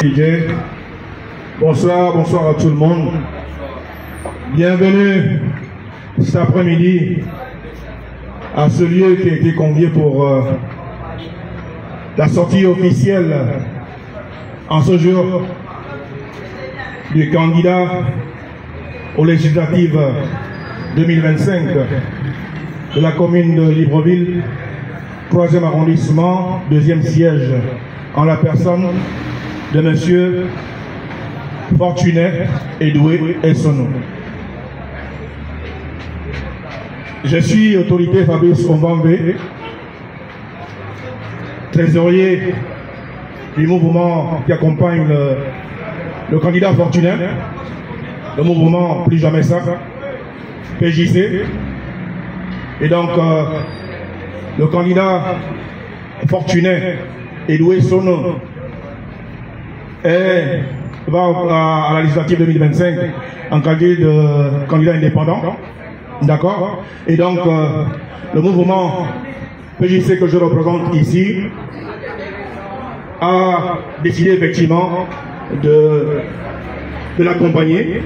DJ. Bonsoir, bonsoir à tout le monde. Bienvenue cet après-midi à ce lieu qui a été convié pour la sortie officielle en ce jour du candidat aux législatives 2025 de la commune de Libreville, 3e arrondissement, 2e siège, en la personne de M. Fortunet Edoué Essono. Je suis autorité Fabrice Ombambe, trésorier du mouvement qui accompagne le candidat Fortunet, le mouvement Plus Jamais Ça, PJC. Et donc, le candidat Fortunet Edoué Essono va à la législative 2025 en qualité de candidat indépendant. D'accord. Et donc, le mouvement PJC que je représente ici a décidé effectivement de l'accompagner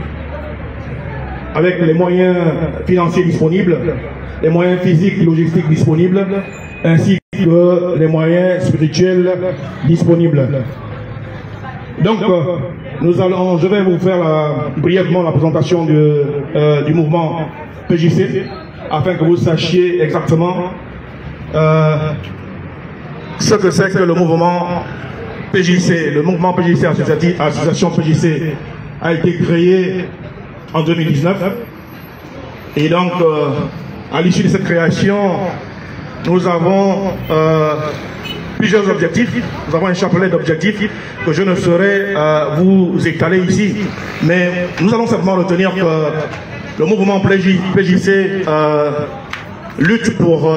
avec les moyens financiers disponibles, les moyens physiques et logistiques disponibles, ainsi que les moyens spirituels disponibles. Donc, je vais vous faire brièvement la présentation du mouvement PJC, afin que vous sachiez exactement ce que c'est que le mouvement PJC. Le mouvement PJC, association PJC, a été créé en 2019. Et donc, à l'issue de cette création, nous avons plusieurs objectifs. Nous avons un chapelet d'objectifs que je ne saurais vous étaler ici. Mais nous allons simplement retenir que le mouvement PJC lutte pour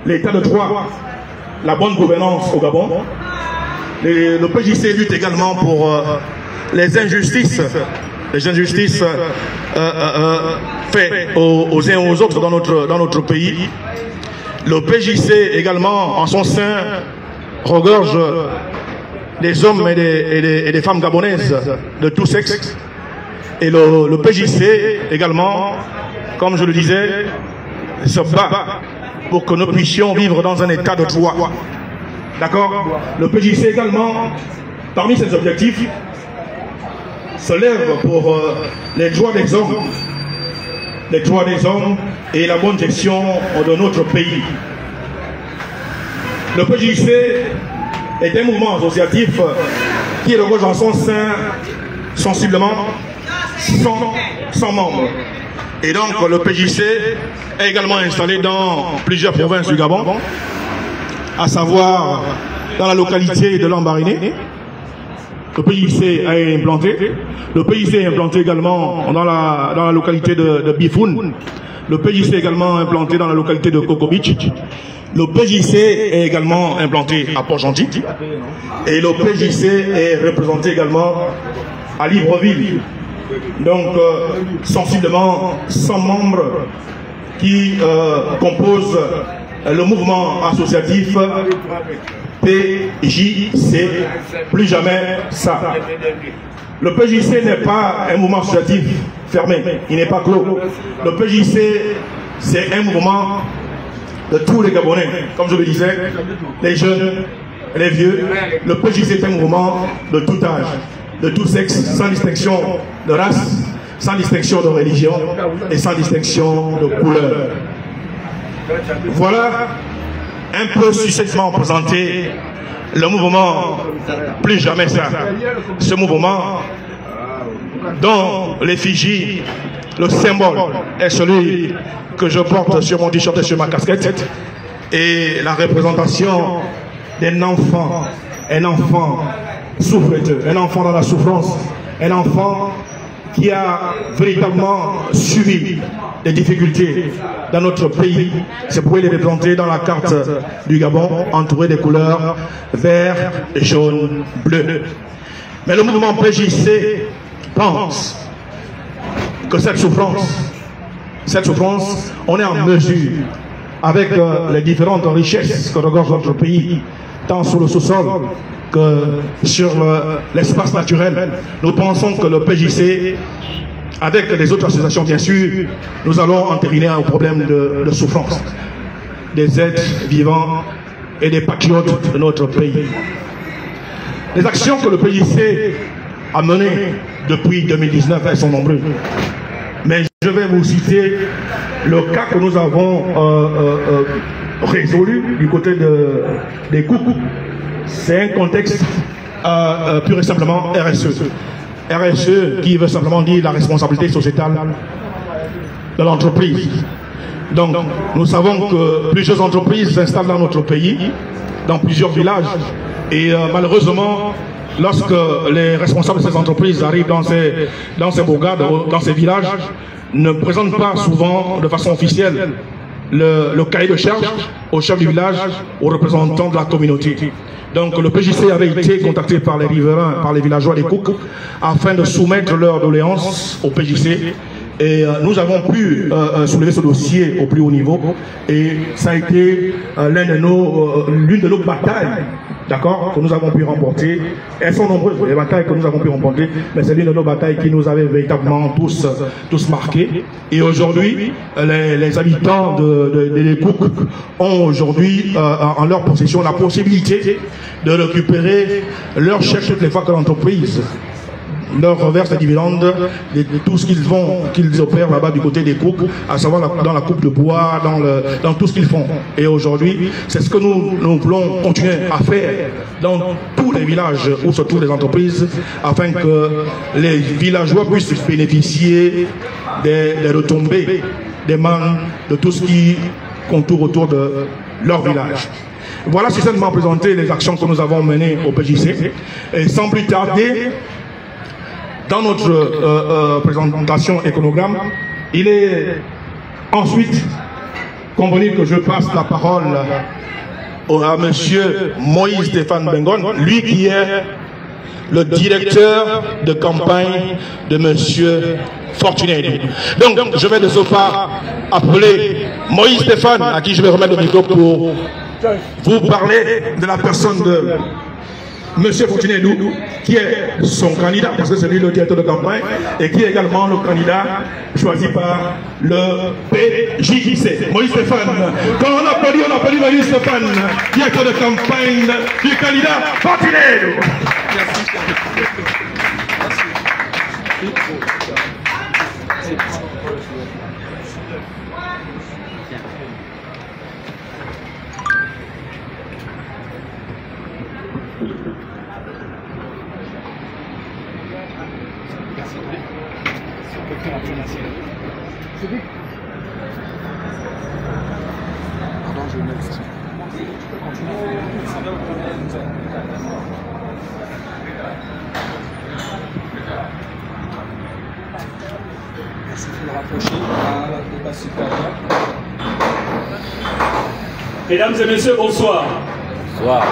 l'état de droit, la bonne gouvernance au Gabon. Le PJC lutte également pour les injustices faites aux uns et aux autres dans notre pays. Le PJC également, en son sein, regorge des hommes et des femmes gabonaises de tous sexes. Et le PJC également, comme je le disais, se bat pour que nous puissions vivre dans un état de droit. D'accord? Le PJC également, parmi ses objectifs, se lève pour les droits des hommes. Les droits des hommes et la bonne gestion de notre pays. Le PJC est un mouvement associatif qui regorge en son sein sensiblement 100 membres. Et donc le PJC est également installé dans plusieurs provinces du Gabon, à savoir dans la localité de Lambaréné. Le PJC est implanté. Le PJC est implanté également dans la localité de Bifoun. Le PJC est également implanté dans la localité de Coco Beach. Le PJC est également implanté à Port-Gentil. Et le PJC est représenté également à Libreville. Donc, sensiblement 100 membres qui composent le mouvement associatif PJC, Plus Jamais Ça. Le PJC n'est pas un mouvement associatif fermé, il n'est pas clos. Le PJC, c'est un mouvement de tous les Gabonais, comme je le disais, les jeunes, les vieux. Le PJC est un mouvement de tout âge, de tout sexe, sans distinction de race, sans distinction de religion et sans distinction de couleur. Voilà un peu succinctement présenté le mouvement Plus Jamais Ça. Ce mouvement dont l'effigie, le symbole est celui que je porte sur mon t-shirt et sur ma casquette, et la représentation d'un enfant, un enfant souffreteux, un enfant dans la souffrance, un enfant qui a véritablement subi des difficultés dans notre pays. C'est pour les représenter dans la carte du Gabon, entouré des couleurs vert, jaune, bleu. Mais le mouvement PJC pense que cette souffrance, on est en mesure, avec les différentes richesses que regorge notre pays, tant sur le sous-sol que sur l'espace naturel. Nous pensons que le PJC, avec les autres associations bien sûr, nous allons entériner un problème de souffrance des êtres vivants et des patriotes de notre pays. Les actions que le PJC a menées depuis 2019, elles sont nombreuses. Mais je vais vous citer le cas que nous avons résolu du côté des coucous. C'est un contexte pur et simplement RSE. RSE qui veut simplement dire la responsabilité sociétale de l'entreprise. Donc nous savons que plusieurs entreprises s'installent dans notre pays, dans plusieurs villages. Et malheureusement, lorsque les responsables de ces entreprises arrivent dans ces bourgades, dans ces villages, ne présentent pas souvent de façon officielle le cahier de charge au chef du village, aux représentants de la communauté. Donc le PJC avait été contacté par les riverains, par les villageois des Cook, afin de soumettre leurs doléances au PJC. Et nous avons pu soulever ce dossier au plus haut niveau. Et ça a été l'une de nos batailles, d'accord, que nous avons pu remporter. Elles sont nombreuses, les batailles que nous avons pu remporter, mais c'est l'une de nos batailles qui nous avait véritablement tous marqués. Et aujourd'hui, les habitants de Cook ont aujourd'hui en leur possession la possibilité de récupérer leur chèque toutes les fois que l'entreprise leur reverse les dividendes de tout ce qu'ils opèrent là-bas du côté des coupes, à savoir dans la coupe de bois, dans tout ce qu'ils font. Et aujourd'hui, c'est ce que nous voulons continuer à faire dans tous les villages où se trouvent les entreprises, afin que les villageois puissent bénéficier des retombées, des mannes, de tout ce qui contourne autour de leur village. Voilà succinctement présenté les actions que nous avons menées au PJC. Et sans plus tarder, dans notre présentation iconogramme, il est ensuite convenu que je passe la parole à M. Moïse Stéphane Bengon, lui qui est le directeur de campagne de M. Fortuné. Donc, je vais de ce pas appeler Moïse Stéphane, à qui je vais remettre le micro pour vous parler de la personne de Monsieur Fortuné, qui est son candidat, parce que c'est lui le directeur de campagne, et qui est également le candidat choisi par le PJC. Moïse Stéphane. Quand on applaudit Moïse Stéphane, directeur de campagne du candidat Fortuné. Merci. Pardon, je next. Merci de le rapprocher à la débat supérieur. Mesdames et messieurs, bonsoir. Bonsoir.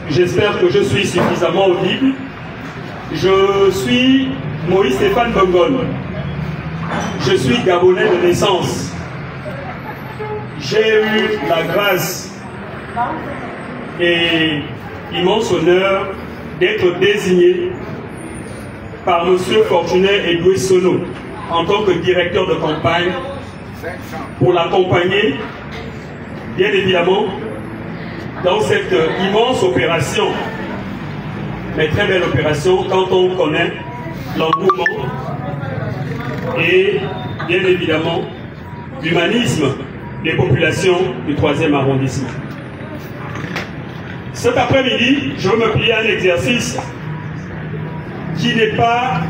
J'espère que je suis suffisamment audible. Je suis Moïse Stéphane Bengon. Je suis Gabonais de naissance. J'ai eu la grâce et l'immense honneur d'être désigné par M. Fortuné Edoué Sono en tant que directeur de campagne pour l'accompagner, bien évidemment, dans cette immense opération, mais très belle opération quand on connaît l'engouement et bien évidemment l'humanisme des populations du 3e arrondissement. Cet après-midi, je veux me plier à un exercice qui n'est pas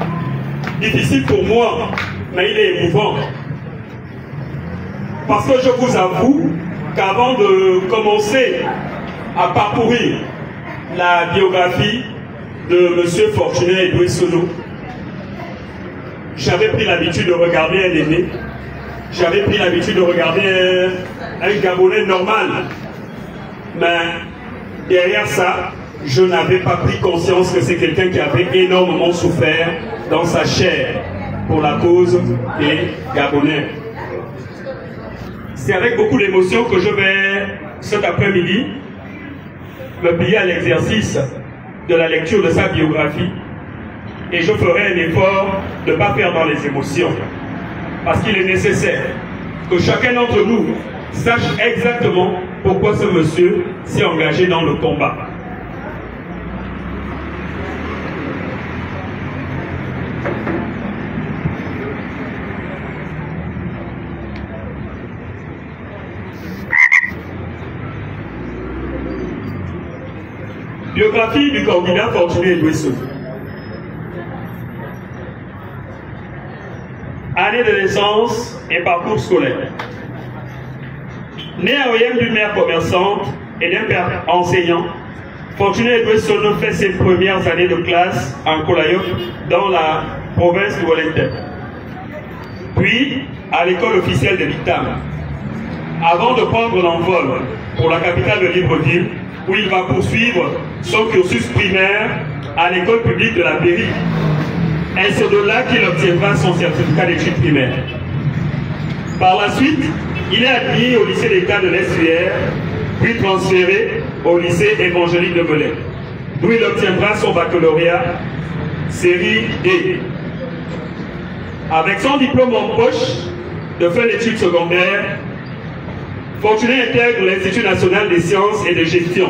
difficile pour moi, mais il est émouvant. Parce que je vous avoue qu'avant de commencer à parcourir la biographie de M. Fortuné Edoué Sono, j'avais pris l'habitude de regarder un aîné, j'avais pris l'habitude de regarder un Gabonais normal. Mais derrière ça, je n'avais pas pris conscience que c'est quelqu'un qui avait énormément souffert dans sa chair pour la cause des Gabonais. C'est avec beaucoup d'émotion que je vais, cet après-midi, me plier à l'exercice de la lecture de sa biographie et je ferai un effort de ne pas faire dans les émotions. Parce qu'il est nécessaire que chacun d'entre nous sache exactement pourquoi ce monsieur s'est engagé dans le combat. Biographie du candidat Fortuné Edoué-Sono. Année de naissance et parcours scolaire. Né à Oyem d'une mère commerçante et d'un père enseignant, Fortuné Edoué-Sono fait ses premières années de classe en Kolayok dans la province de Wellington. Puis à l'école officielle de Bitam, avant de prendre l'envol pour la capitale de Libreville, où il va poursuivre son cursus primaire à l'école publique de la Péri. Et c'est de là qu'il obtiendra son certificat d'études primaires. Par la suite, il est admis au lycée d'État de l'Estuaire, puis transféré au lycée évangélique de Melun, d'où il obtiendra son baccalauréat, série D. Avec son diplôme en poche de fin d'études secondaires, Fortuné intègre l'Institut national des sciences et de gestion.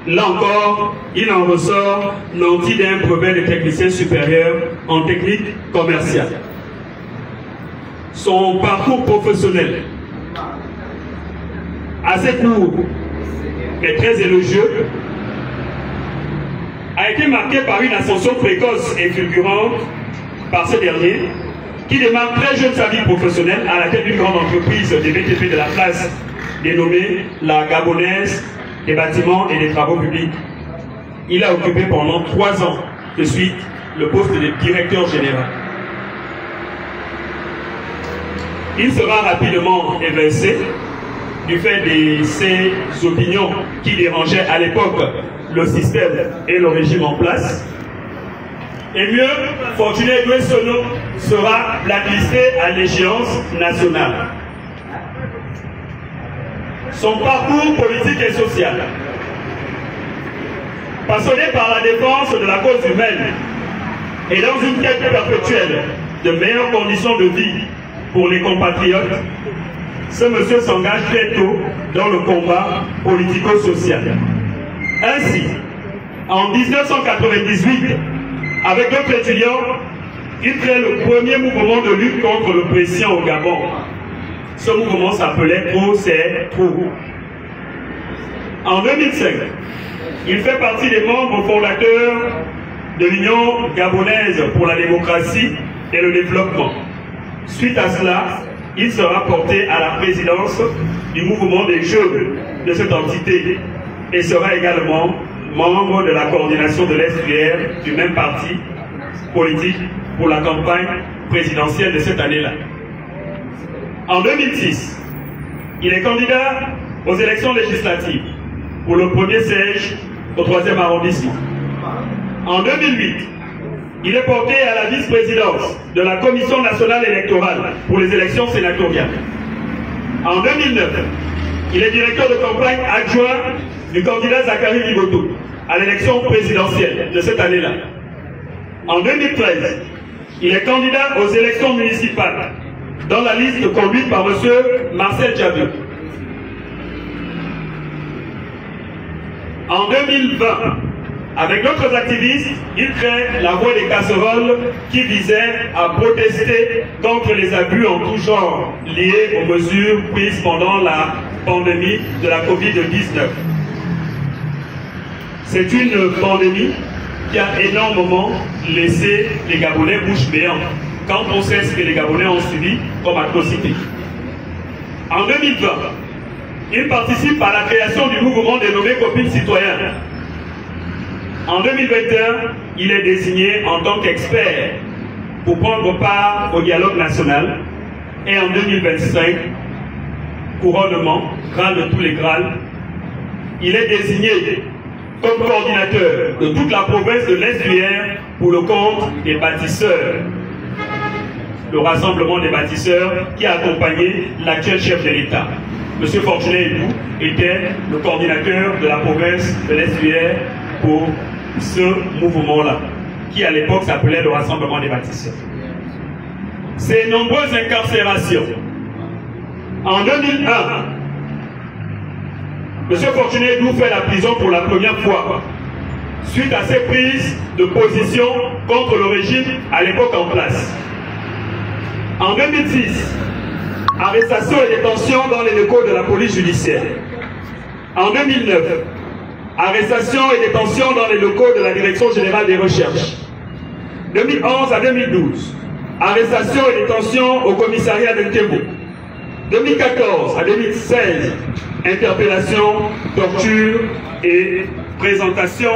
Là encore, il en ressort nanti d'un brevet de technicien supérieur en technique commerciale. Son parcours professionnel, assez court mais très élogieux, a été marqué par une ascension précoce et fulgurante par ce dernier, qui démarre très jeune sa vie professionnelle à la tête d'une grande entreprise des BTP de la place dénommée la Gabonaise des bâtiments et des travaux publics. Il a occupé pendant 3 ans de suite le poste de directeur général. Il sera rapidement évincé du fait de ses opinions qui dérangeaient à l'époque le système et le régime en place. Et mieux, Fortuné Edoué-Sono sera blacklisté à l'échéance nationale. Son parcours politique et social. Passionné par la défense de la cause humaine et dans une quête perpétuelle de meilleures conditions de vie pour les compatriotes, ce monsieur s'engage très tôt dans le combat politico-social. Ainsi, en 1998, avec d'autres étudiants, il crée le premier mouvement de lutte contre l'oppression au Gabon. Ce mouvement s'appelait Trop c'est trop. En 2005, il fait partie des membres fondateurs de l'Union gabonaise pour la démocratie et le développement. Suite à cela, il sera porté à la présidence du mouvement des jeunes de cette entité et sera également membre de la coordination de l'Estuaire du même parti politique pour la campagne présidentielle de cette année-là. En 2006, il est candidat aux élections législatives pour le premier siège au 3e arrondissement. En 2008, il est porté à la vice-présidence de la Commission nationale électorale pour les élections sénatoriales. En 2009, il est directeur de campagne adjoint du candidat Zachary Liboto à l'élection présidentielle de cette année-là. En 2013, il est candidat aux élections municipales dans la liste conduite par M. Marcel Diabio. En 2020, avec d'autres activistes, il crée la Voix des casseroles qui visait à protester contre les abus en tout genre liés aux mesures prises pendant la pandémie de la Covid-19. C'est une pandémie qui a énormément laissé les Gabonais bouche béante quand on sait ce que les Gabonais ont subi comme atrocité. En 2020, il participe à la création du mouvement dénommé Copines Citoyennes. En 2021, il est désigné en tant qu'expert pour prendre part au dialogue national. Et en 2025, couronnement, Graal de tous les Graals, il est désigné comme coordinateur de toute la province de l'Estuaire pour le compte des bâtisseurs. Le rassemblement des bâtisseurs qui a accompagné l'actuel chef de l'État. M. Fortuné Edou était le coordinateur de la province de l'Estuaire pour ce mouvement-là, qui à l'époque s'appelait le Rassemblement des bâtisseurs. Ces nombreuses incarcérations. En 2001, M. Fortuné Edou fait la prison pour la première fois, suite à ses prises de position contre le régime à l'époque en place. En 2006, arrestation et détention dans les locaux de la police judiciaire. En 2009, arrestation et détention dans les locaux de la Direction générale des recherches. 2011 à 2012, arrestation et détention au commissariat d'Entebbo. 2014 à 2016, interpellation, torture et présentation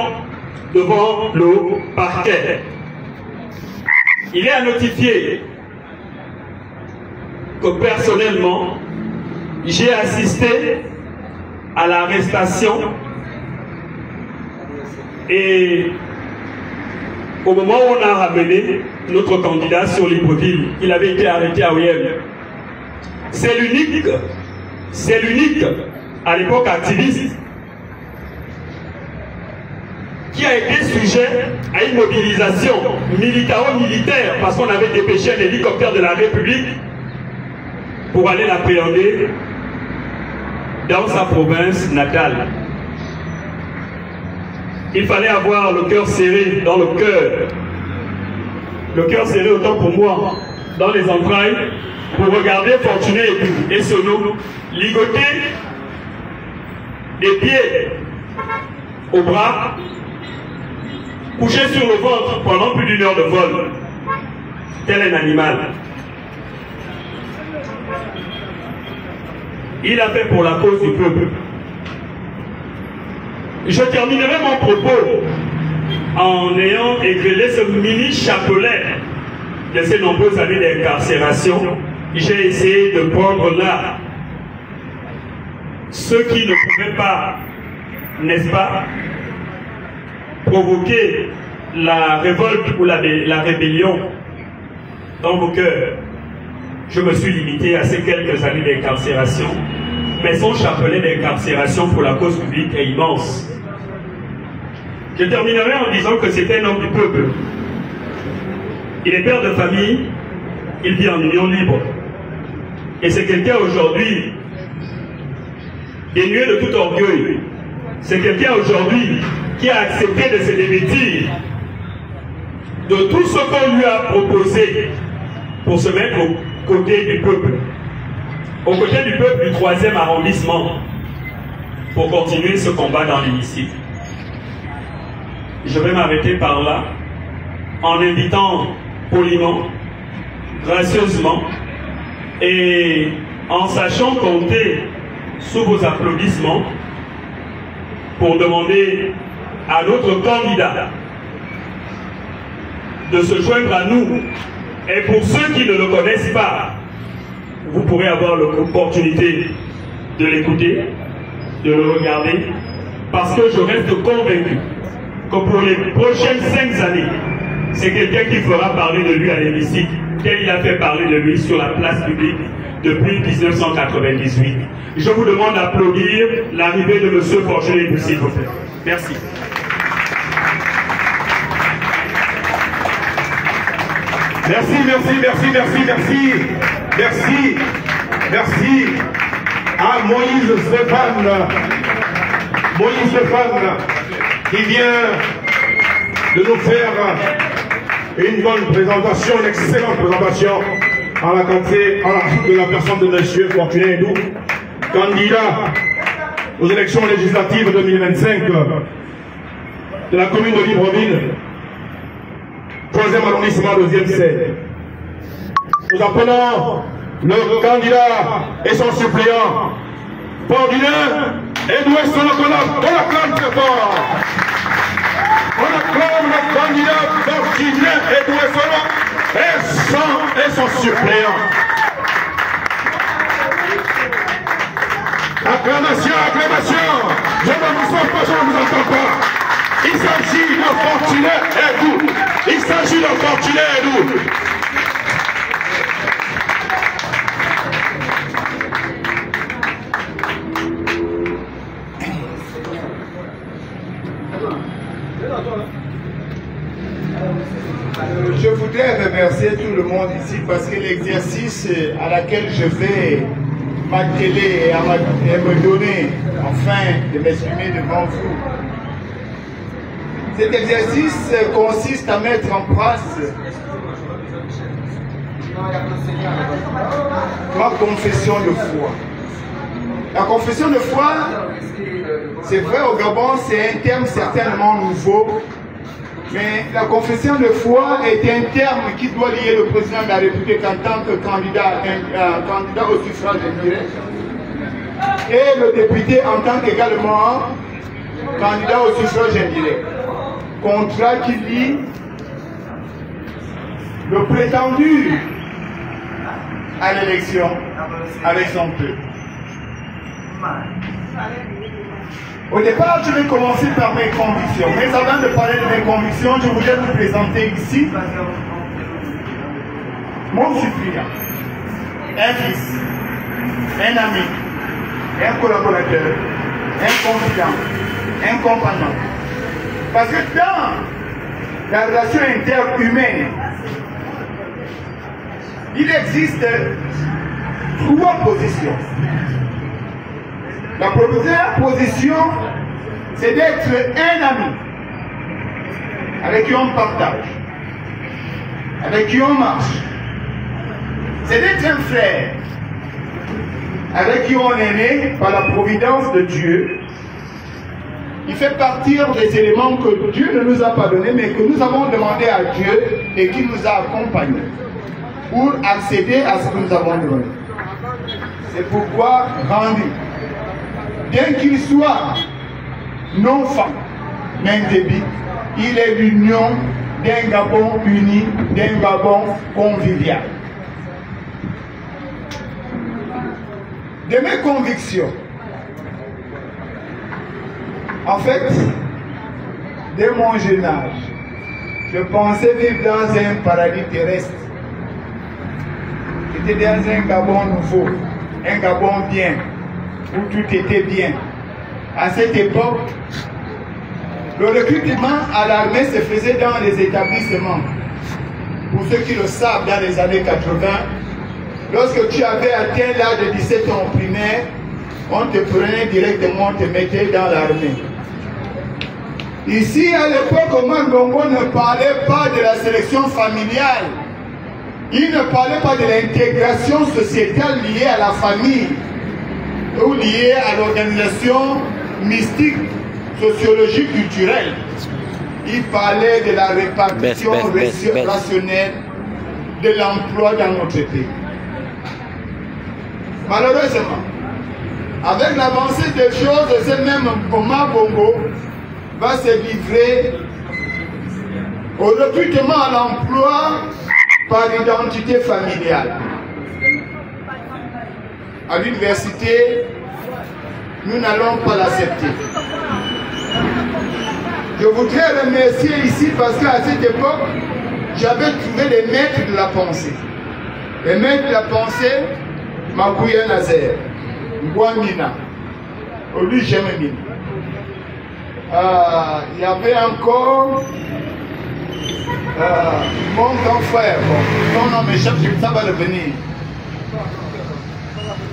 devant le parquet. Il est à notifier que personnellement, j'ai assisté à l'arrestation et au moment où on a ramené notre candidat sur Libreville, il avait été arrêté à Oyem. C'est l'unique à l'époque activiste qui a été sujet à une mobilisation militaro-militaire parce qu'on avait dépêché un hélicoptère de la République pour aller l'appréhender dans sa province natale. Il fallait avoir le cœur serré dans le cœur. Le cœur serré autant pour moi, dans les entrailles, pour regarder Fortuné et Sono ligoter des pieds au bras, couché sur le ventre pendant plus d'une heure de vol, tel un animal. Il a fait pour la cause du peuple. Je terminerai mon propos en ayant égrélé ce mini chapelet de ces nombreuses années d'incarcération. J'ai essayé de prendre là ceux qui ne pouvaient pas, n'est-ce pas, provoquer la révolte ou la rébellion dans vos cœurs. Je me suis limité à ces quelques années d'incarcération, mais son chapelet d'incarcération pour la cause publique est immense. Je terminerai en disant que c'est un homme du peuple. Il est père de famille, il vit en union libre. Et c'est quelqu'un aujourd'hui dénué de tout orgueil. C'est quelqu'un aujourd'hui qui a accepté de se dévêtir de tout ce qu'on lui a proposé pour se mettre aux côtés du peuple. Aux côtés du peuple du 3e arrondissement pour continuer ce combat dans l'hémicycle. Je vais m'arrêter par là en invitant poliment, gracieusement et en sachant compter sous vos applaudissements pour demander à notre candidat de se joindre à nous. Et pour ceux qui ne le connaissent pas, vous pourrez avoir l'opportunité de l'écouter, de le regarder, parce que je reste convaincu que pour les prochaines 5 années, c'est quelqu'un qui fera parler de lui à l'hémicycle, tel il a fait parler de lui sur la place publique depuis 1998. Je vous demande d'applaudir l'arrivée de M. Fortuné Edou, s'il vous plaît. Merci. Merci, merci, merci, merci, merci, merci, merci à Moïse Stéphane, qui vient de nous faire une bonne présentation, une excellente présentation en la quantité de la personne de M. Fortuné Edou, candidat aux élections législatives 2025 de la commune de Libreville, 3e arrondissement, 2e scène. Nous appelons le candidat et son suppléant, Fortuné Edou Sono. On acclame très fort. On acclame le candidat Fortuné Edou Sono et son suppléant. Acclamation, acclamation. Je ne vous sens pas, je ne vous entends pas. Il s'agit de Fortuné Edou. Il s'agit de Fortuné Edou. le monde ici parce que l'exercice à laquelle je vais m'atteler et me donner afin de m'exprimer devant vous. Cet exercice consiste à mettre en place ma confession de foi. La confession de foi, c'est vrai au Gabon, c'est un terme certainement nouveau, mais la confession de foi est un terme qui doit lier le président de la République en tant que candidat au suffrage indirect et le député en tant qu'également candidat au suffrage indirect. Contrat qui lie le prétendu à l'élection avec son peuple. Au départ, je vais commencer par mes convictions. Mais avant de parler de mes convictions, je voudrais vous présenter ici mon suppliant, un fils, un ami, un collaborateur, un confident, un compagnon. Parce que dans la relation interhumaine, il existe trois positions. La première position, c'est d'être un ami avec qui on partage, avec qui on marche. C'est d'être un frère avec qui on est né par la providence de Dieu. Il fait partir des éléments que Dieu ne nous a pas donnés, mais que nous avons demandé à Dieu et qui nous a accompagnés pour accéder à ce que nous avons demandé. C'est pourquoi rendu, bien qu'il soit non fan, mais débit, il est l'union d'un Gabon uni, d'un Gabon convivial. De mes convictions, en fait, dès mon jeune âge, je pensais vivre dans un paradis terrestre. J'étais dans un Gabon nouveau, un Gabon bien, où tout était bien. À cette époque, le recrutement à l'armée se faisait dans les établissements. Pour ceux qui le savent, dans les années 80, lorsque tu avais atteint l'âge de 17 ans au primaire, on te prenait directement, on te mettait dans l'armée. Ici, à l'époque, Omar Bongo ne parlait pas de la sélection familiale. Il ne parlait pas de l'intégration sociétale liée à la famille ou liée à l'organisation mystique, sociologique, culturelle. Il parlait de la répartition rationnelle de l'emploi dans notre pays. Malheureusement, avec l'avancée des choses, ce même Omar Bongo va se livrer au recrutement à l'emploi par identité familiale. À l'université, nous n'allons pas l'accepter. Je voudrais remercier ici parce qu'à cette époque, j'avais trouvé les maîtres de la pensée. Les maîtres de la pensée, Makouya Nazer, Ngouamina, Olu Jememine. Il y avait encore mon grand frère, son nom m'échappe, ça va revenir.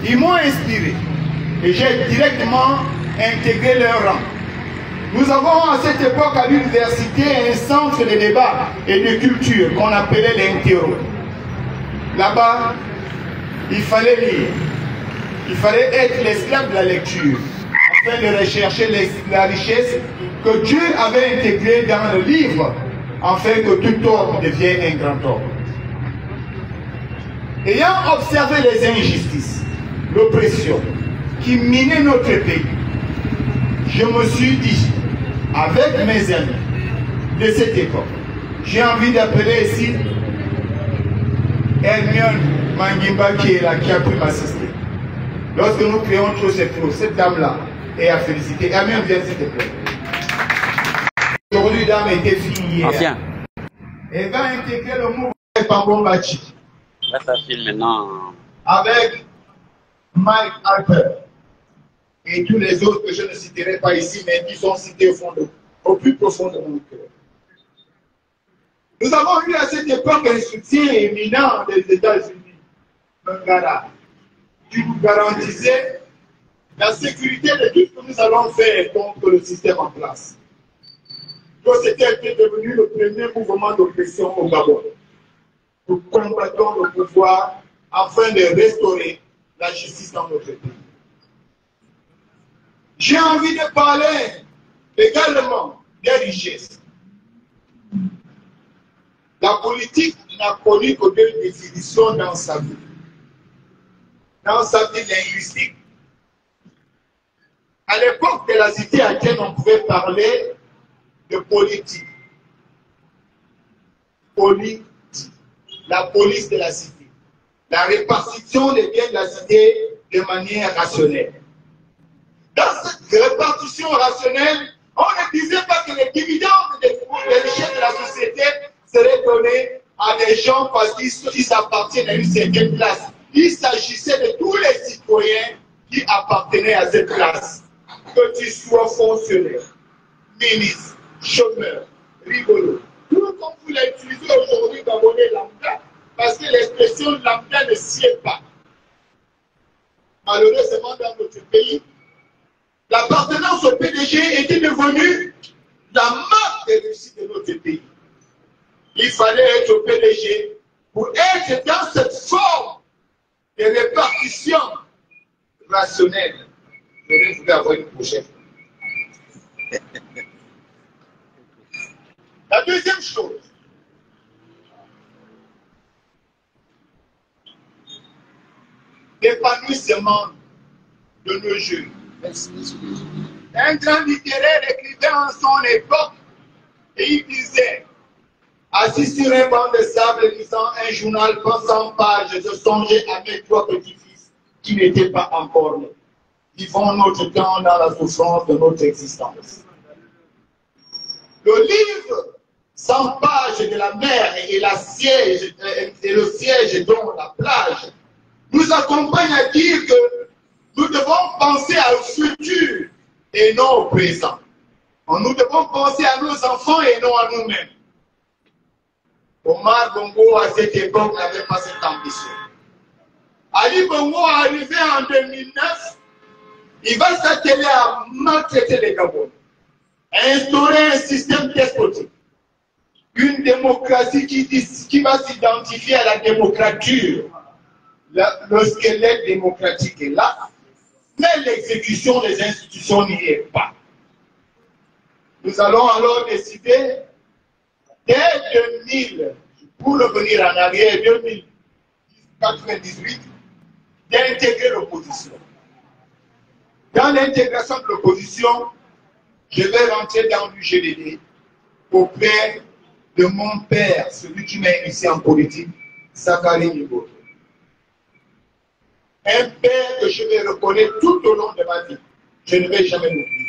Ils m'ont inspiré et j'ai directement intégré leur rang. Nous avons à cette époque à l'université un centre de débat et de culture qu'on appelait l'Interro. Là-bas, il fallait lire, il fallait être l'esclave de la lecture afin de rechercher la richesse que Dieu avait intégrée dans le livre afin que tout homme devienne un grand homme. Ayant observé les injustices, l'oppression qui minait notre pays, je me suis dit, avec mes amis de cette époque, j'ai envie d'appeler ici Hermione Mangimba qui est là, qui a pu m'assister. Lorsque nous créons trop cette dame-là est à féliciter. Hermione, viens s'il te plaît. Aujourd'hui, dame était fille hier. Elle va intégrer le mouvement Pambombachi. Là, ça file maintenant. Avec Mike Harper et tous les autres que je ne citerai pas ici, mais qui sont cités au plus profond de mon cœur. Nous avons eu à cette époque un soutien éminent des États-Unis, Mangara, qui nous garantissait la sécurité de tout ce que nous allons faire contre le système en place. Donc c'était devenu le premier mouvement d'oppression au Gabon. Nous combattons le pouvoir afin de restaurer la justice dans notre pays. J'ai envie de parler également des richesses. La politique n'a connu que deux définitions dans sa vie. Dans sa vie linguistique. À l'époque de la cité Athènes, on pouvait parler de politique. Politique. La police de la cité. La répartition des biens de la cité de manière rationnelle. Dans cette répartition rationnelle, on ne disait pas que les dividendes des richesses de la société seraient donnés à des gens parce qu'ils appartiennent à une certaine classe. Il s'agissait de tous les citoyens qui appartenaient à cette classe. Que tu sois fonctionnaire, ministre, chômeur, rigolo. Tout comme vous l'utilisez aujourd'hui dans mon lambda, parce que l'expression lambda ne sied pas. Malheureusement, dans notre pays, l'appartenance au PDG était devenue la marque de réussite de notre pays. Il fallait être au PDG pour être dans cette forme de répartition rationnelle. Je voulais avoir une prochaine. La deuxième chose, l'épanouissement de nos jeunes. Un grand littéraire écrivait en son époque et il disait, assis sur un banc de sable lisant un journal passant page, je songeais à mes trois petits-fils qui n'étaient pas encore nés. Vivons notre temps dans la souffrance de notre existence. Le livre 100 pages de la mer et le siège dont la plage nous accompagne à dire que nous devons penser au futur et non au présent. Nous devons penser à nos enfants et non à nous-mêmes. Omar Bongo, à cette époque, n'avait pas cette ambition. Ali Bongo, arrivé en 2009, il va s'atteler à maltraiter les Gabonais, à instaurer un système despotique, une démocratie qui va s'identifier à la démocrature. Le squelette démocratique est là, mais l'exécution des institutions n'y est pas. Nous allons alors décider, dès 2000, pour revenir en arrière, 2098, d'intégrer l'opposition. Dans l'intégration de l'opposition, je vais rentrer dans l'UGDD auprès de mon père, celui qui m'a initié en politique, Sakari Niboto. Un père que je vais reconnaître tout au long de ma vie. Je ne vais jamais l'oublier.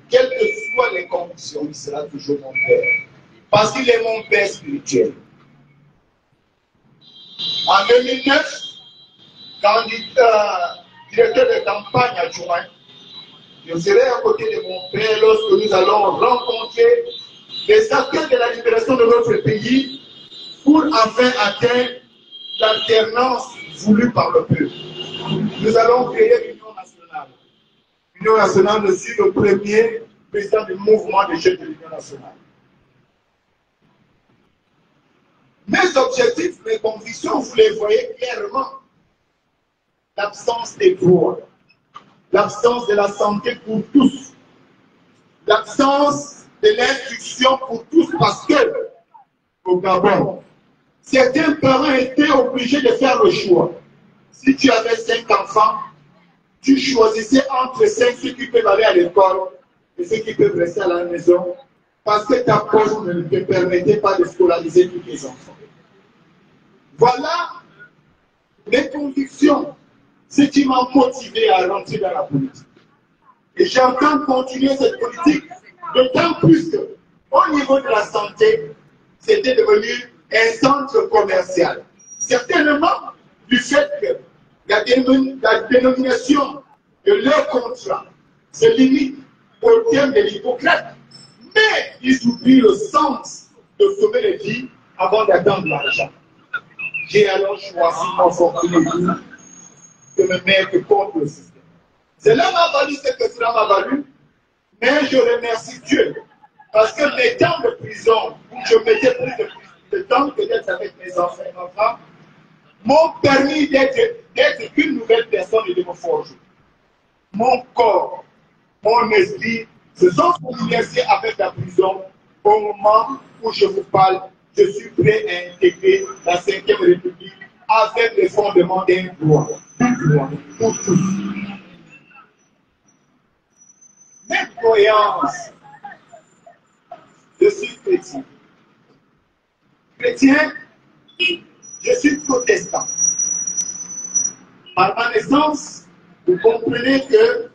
Quelles que soient les conditions, il sera toujours mon père. Parce qu'il est mon père spirituel. En 2009, directeur de campagne adjoint, je serai à côté de mon père lorsque nous allons rencontrer les acteurs de la libération de notre pays pour enfin atteindre l'alternance voulue par le peuple. Nous allons créer l'Union nationale. L'Union nationale, je suis le premier président du mouvement des jeunes de l'Union nationale. Mes objectifs, mes convictions, vous les voyez clairement. L'absence des droits, l'absence de la santé pour tous, l'absence de l'instruction pour tous, parce que, au Gabon, certains parents étaient obligés de faire le choix. Si tu avais 5 enfants, tu choisissais entre 5 ceux qui peuvent aller à l'école et ceux qui peuvent rester à la maison, parce que ta poche ne te permettait pas de scolariser tous tes enfants. Voilà les convictions, ce qui m'a motivé à rentrer dans la politique. Et j'entends continuer cette politique, d'autant plus que, au niveau de la santé, c'était devenu un centre commercial. Certainement, du fait que la dénomination de leur contrat se limite au terme de l'Hippocrate, mais ils oublient le sens de sauver les vies avant d'attendre l'argent. J'ai alors choisi mon fortuné de me mettre contre le système. Cela m'a valu ce que cela m'a valu, mais je remercie Dieu. Parce que mes temps de prison, où je mettais plus de temps que d'être avec mes enfants et ma femme, m'ont permis d'être une nouvelle personne et de me forger. Mon corps, mon esprit se sont familiarisés avec la prison. Au moment où je vous parle, je suis prêt à intégrer la 5e République avec les fondements d'un droit. Pour tous. Mes croyances. Je suis chrétien. Chrétien, je suis protestant. Par ma naissance, vous comprenez que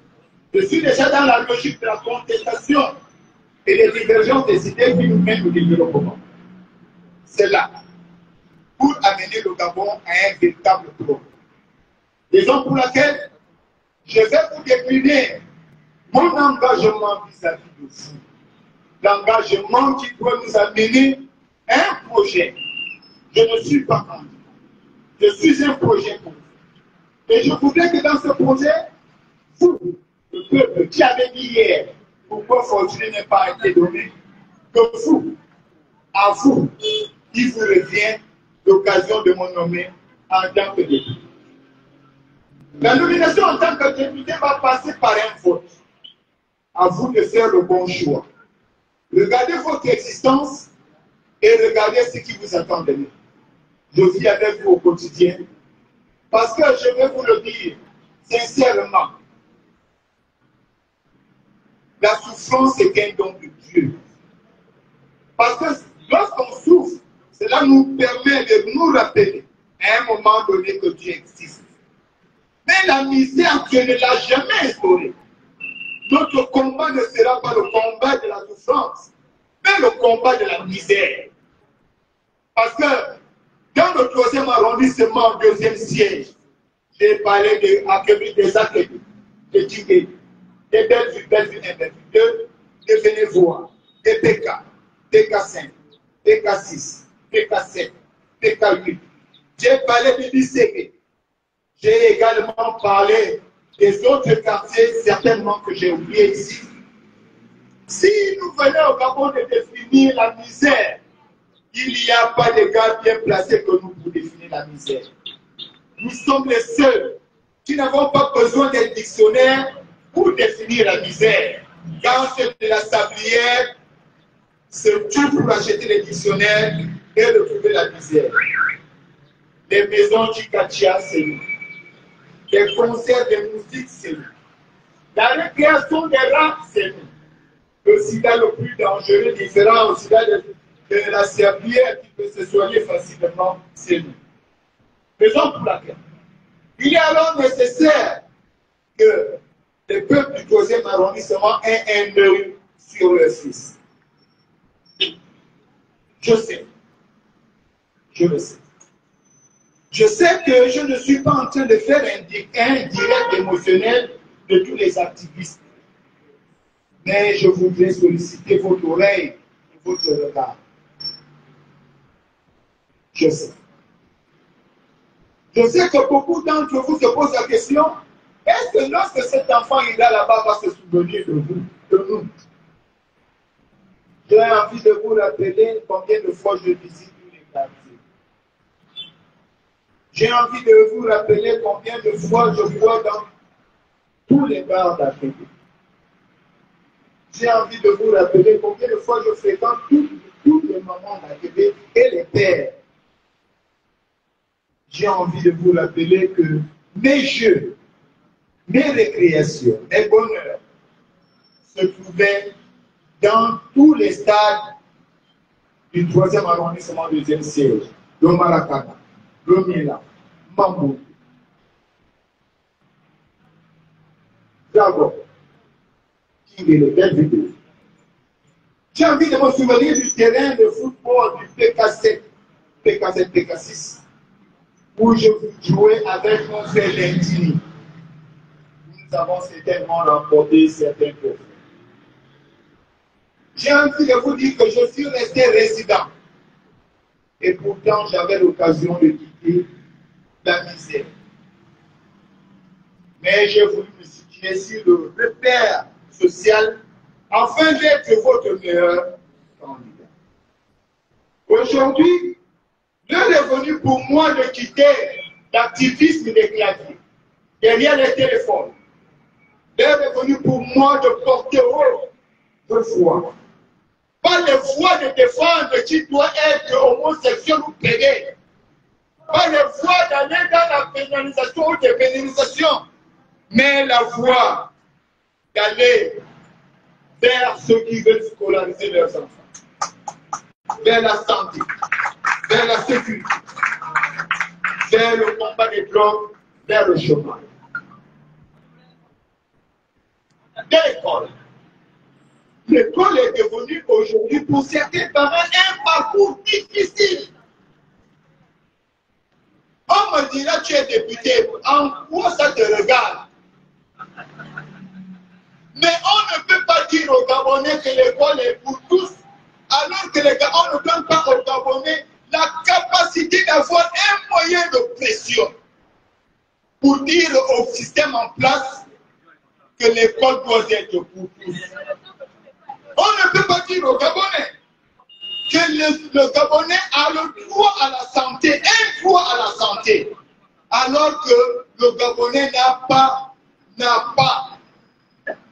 je suis déjà dans la logique de la contestation et des divergences des idées qui nous mènent au développement. C'est là pour amener le Gabon à un véritable progrès. Raison pour laquelle je vais vous décliner mon engagement vis-à-vis de vous. L'engagement qui doit nous amener à un projet. Je ne suis pas candidat. Je suis un projet pour vous. Et je voudrais que dans ce projet, vous, le peuple qui avait dit hier, pourquoi fortune n'est pas été donnée, que vous, à vous, il vous revient l'occasion de me nommer en tant que député. La nomination en tant que député va passer par un vote. À vous de faire le bon choix. Regardez votre existence et regardez ce qui vous attend de nous. Je vis avec vous au quotidien parce que je vais vous le dire sincèrement. La souffrance est un don de Dieu. Parce que lorsqu'on souffre, cela nous permet de nous rappeler à un moment donné que Dieu existe. Mais la misère, Dieu ne l'a jamais instaurée. Notre combat ne sera pas le combat de la souffrance, mais le combat de la misère. Parce que dans le 3e arrondissement, 2e siège, j'ai parlé de Akemi, des Akemi, de Tigé, des Bellevue, 1, de Vénévois, des PK, PK5, PK6, PK7, PK8. J'ai parlé de Bissé. J'ai également parlé des autres quartiers, certainement que j'ai oublié ici. Si nous venons au Gabon de définir la misère, il n'y a pas de gars bien placés que nous pour définir la misère. Nous sommes les seuls qui n'avons pas besoin d'un dictionnaire pour définir la misère. Quand c'est de la sablière, c'est tout pour acheter les dictionnaires et retrouver la misère. Les maisons Chikatia, c'est nous. Les concerts de musique, c'est nous. La récréation des rats, c'est nous. Le sida le plus dangereux, différent au sida de la serpillière qui peut se soigner facilement, c'est nous. Raison pour laquelle il est alors nécessaire que le peuple du 3e arrondissement ait un œil sur leur fils. Je sais. Je le sais. Je sais que je ne suis pas en train de faire un direct émotionnel de tous les activistes. Mais je voudrais solliciter votre oreille et votre regard. Je sais. Je sais que beaucoup d'entre vous se posent la question, est-ce que lorsque cet enfant ira là-bas va se souvenir de vous, de nous? J'ai envie de vous rappeler combien de fois je visite tous les quartiers. J'ai envie de vous rappeler combien de fois je vois dans tous les bars d'Afrique. J'ai envie de vous rappeler combien de fois je fréquente tous les mamans d'Afrique et les pères. J'ai envie de vous rappeler que mes jeux, mes récréations, mes bonheurs se trouvaient dans tous les stades du 3e arrondissement du 2e siège. Le Maracana, le Milan, Mambo. D'abord, qui est le bel vidéo. J'ai envie de me souvenir du terrain de football du PK7, PK7, PK6, où je jouais avec mon frère Lentini. Nous avons certainement remporté certains trophées. J'ai envie de vous dire que je suis resté résident Et pourtant, j'avais l'occasion de quitter la misère. Mais j'ai voulu me situer sur le repère social afin d'être votre meilleur candidat. Aujourd'hui, l'heure est venue pour moi de quitter l'activisme des claviers, derrière les téléphones. L'heure est venue pour moi de porter haut de foi. Pas les voix de défendre qui doit être homosexuel ou pédé. Pas les voix d'aller dans la pénalisation ou dépénalisation. Mais la voix d'aller vers ceux qui veulent scolariser leurs enfants. Vers la santé. Vers la sécurité. Vers le combat des drogues. Vers le chômage. De l'école. L'école est devenue aujourd'hui pour certains parents un parcours difficile. On me dira tu es député, en quoi ça te regarde? Mais on ne peut pas dire aux Gabonais que l'école est pour tous, alors que on ne donne pas aux Gabonais la capacité d'avoir un moyen de pression pour dire au système en place que l'école doit être pour tous. On ne peut pas dire aux Gabonais que le Gabonais a le droit à la santé, un droit à la santé, alors que le Gabonais n'a pas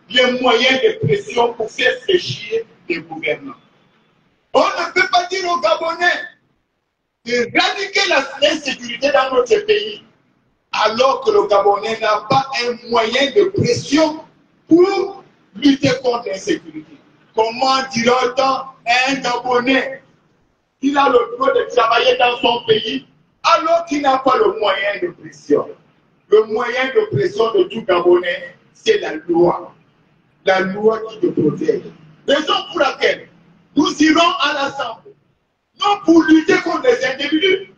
les moyens de pression pour faire fléchir les gouvernements. On ne peut pas dire aux Gabonais d'éradiquer l'insécurité dans notre pays, alors que le Gabonais n'a pas un moyen de pression pour lutter contre l'insécurité. Comment dira-t-on un Gabonais qu'il a le droit de travailler dans son pays alors qu'il n'a pas le moyen de pression? Le moyen de pression de tout Gabonais, c'est la loi. La loi qui te protège. Raison pour laquelle nous irons à l'Assemblée, non pour lutter contre les individus,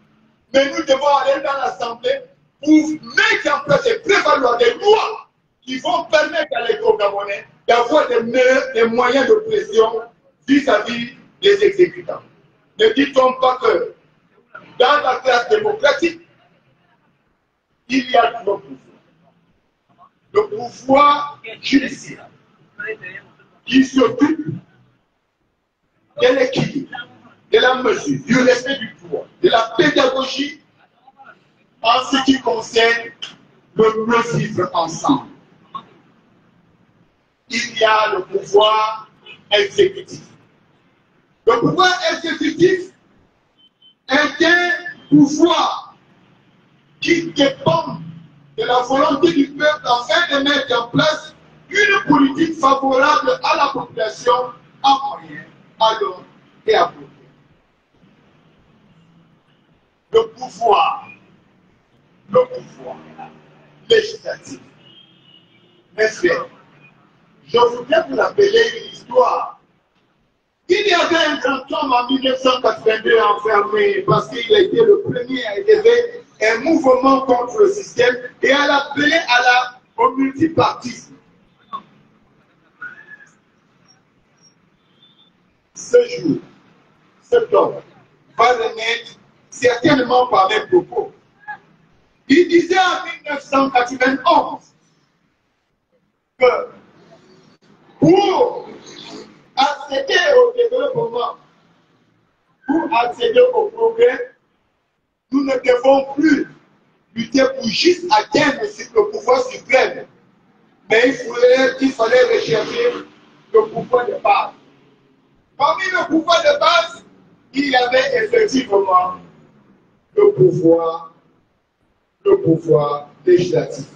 mais nous devons aller dans l'Assemblée pour mettre en place et prévaloir des lois qui vont permettre à l'État gabonais d'avoir des moyens de pression vis-à-vis des exécutants. Ne dit-on pas que dans la classe démocratique, il y a trois pouvoirs. Le pouvoir judiciaire, qui s'occupe de l'équilibre, de la mesure, du respect du pouvoir, de la pédagogie en ce qui concerne le mieux vivre ensemble. Il y a le pouvoir exécutif. Le pouvoir exécutif est un pouvoir qui dépend de la volonté du peuple afin de mettre en place une politique favorable à la population à moyen, à long et à court terme. Le pouvoir législatif. Mes frères, je voudrais vous rappeler une histoire. Il y avait un grand homme en 1982 enfermé parce qu'il a été le premier à élever un mouvement contre le système et à l'appeler au multipartisme. Ce jour, cet homme va renaître certainement par mes propos. Il disait en 1991 que pour accéder au développement, pour accéder au progrès, nous ne devons plus lutter pour juste atteindre le pouvoir suprême, mais il fallait rechercher le pouvoir de base. Parmi le pouvoir de base, il y avait effectivement le pouvoir législatif,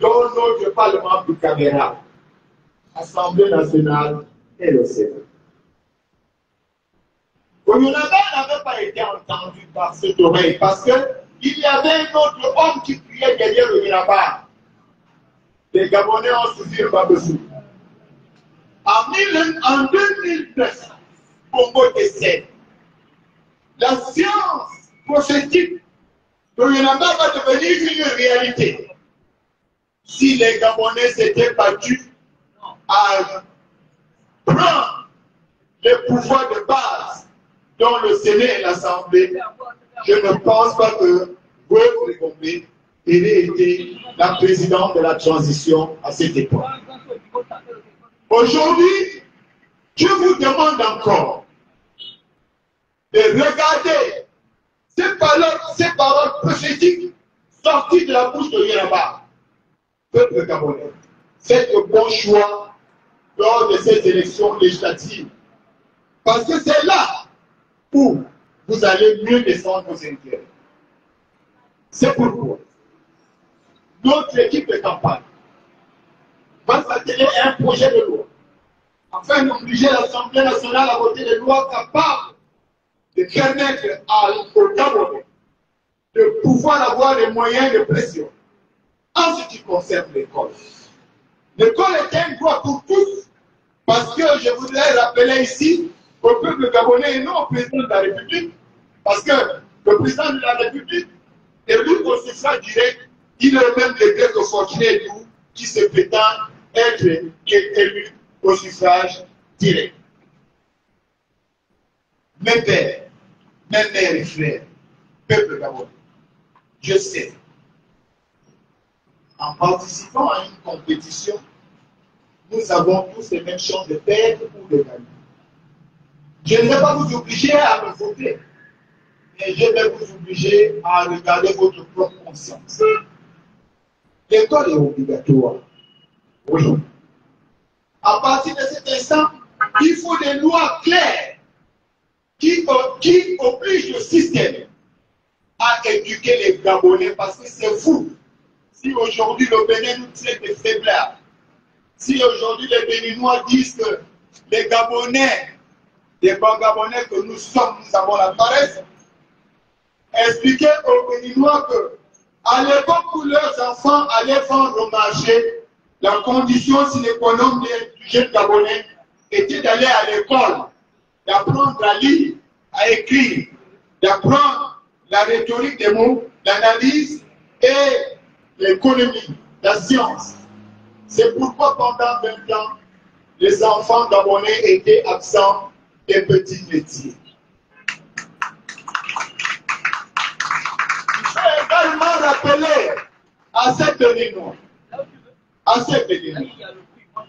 dont notre Parlement bicaméral, Assemblée nationale et le Sénat. Oyonaba n'avait pas été entendu par cette oreille parce qu'il y avait un autre homme qui criait derrière le Oyonaba. Les Gabonais ont suivi le Babessou. En 2009, Congo décède. La science prophétique d'Oyonaba va devenir une réalité. Si les Gabonais s'étaient battus à prendre les pouvoirs de base dans le Sénat et l'Assemblée, je ne pense pas que votre République ait été la présidente de la transition à cette époque. Aujourd'hui, je vous demande encore de regarder ces paroles prophétiques sorties de la bouche de Yeraba. Peuple gabonais, faites le bon choix lors de ces élections législatives. Parce que c'est là où vous allez mieux défendre vos intérêts. C'est pourquoi notre équipe de campagne va s'atteler à un projet de loi afin d'obliger l'Assemblée nationale à voter des lois capables de permettre aux Gabonais de pouvoir avoir les moyens de pression en ce qui concerne l'école. L'école est un droit pour tous, parce que je voudrais rappeler ici au peuple gabonais et non au président de la République, parce que le président de la République, élu au suffrage direct, il est le même degré que Fortuné Edou, qui se prétend être élu au suffrage direct. Mes pères, mes mères et frères, peuple gabonais, je sais, en participant à une compétition, nous avons tous les mêmes chances de perdre ou de gagner. Je ne vais pas vous obliger à me voter, mais je vais vous obliger à regarder votre propre conscience. L'école est obligatoire. Oui. À partir de cet instant, il faut des lois claires qui obligent le système à éduquer les Gabonais, parce que c'est fou. Si aujourd'hui le Bénin nous traite de faiblard, si aujourd'hui les Béninois disent que les Gabonais, les bons Gabonais que nous sommes, nous avons la paresse, expliquer aux Béninois que à l'époque où leurs enfants allaient vendre au marché, la condition sine qua non du jeune Gabonais était d'aller à l'école, d'apprendre à lire, à écrire, d'apprendre la rhétorique des mots, l'analyse et l'économie, la science. C'est pourquoi pendant 20 ans, les enfants gabonais étaient absents des petits métiers. Il faut également rappeler à ces Béninois,